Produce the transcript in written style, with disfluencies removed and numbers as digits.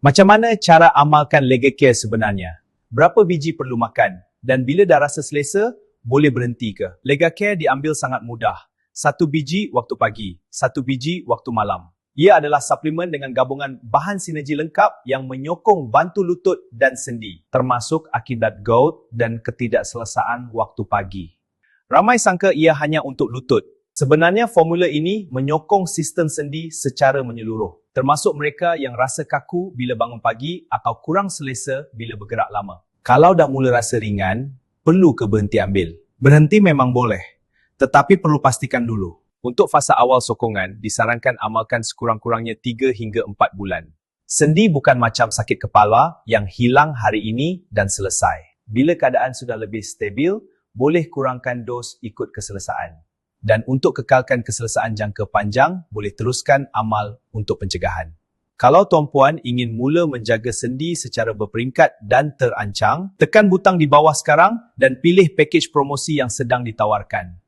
Macam mana cara amalkan Lega Care sebenarnya? Berapa biji perlu makan? Dan bila dah rasa selesa, boleh berhenti ke? Lega Care diambil sangat mudah. 1 biji waktu pagi, 1 biji waktu malam. Ia adalah suplemen dengan gabungan bahan sinergi lengkap yang menyokong bantu lutut dan sendi, termasuk akibat gout dan ketidakselesaan waktu pagi. Ramai sangka ia hanya untuk lutut. Sebenarnya formula ini menyokong sistem sendi secara menyeluruh, termasuk mereka yang rasa kaku bila bangun pagi atau kurang selesa bila bergerak lama. Kalau dah mula rasa ringan, perlu ke berhenti ambil? Berhenti memang boleh, tetapi perlu pastikan dulu. Untuk fasa awal sokongan, disarankan amalkan sekurang-kurangnya 3 hingga 4 bulan. Sendi bukan macam sakit kepala yang hilang hari ini dan selesai. Bila keadaan sudah lebih stabil, boleh kurangkan dos ikut keselesaan. Dan untuk kekalkan keselesaan jangka panjang, boleh teruskan amal untuk pencegahan. Kalau tuan-puan ingin mula menjaga sendi secara berperingkat dan terancang, tekan butang di bawah sekarang dan pilih pakej promosi yang sedang ditawarkan.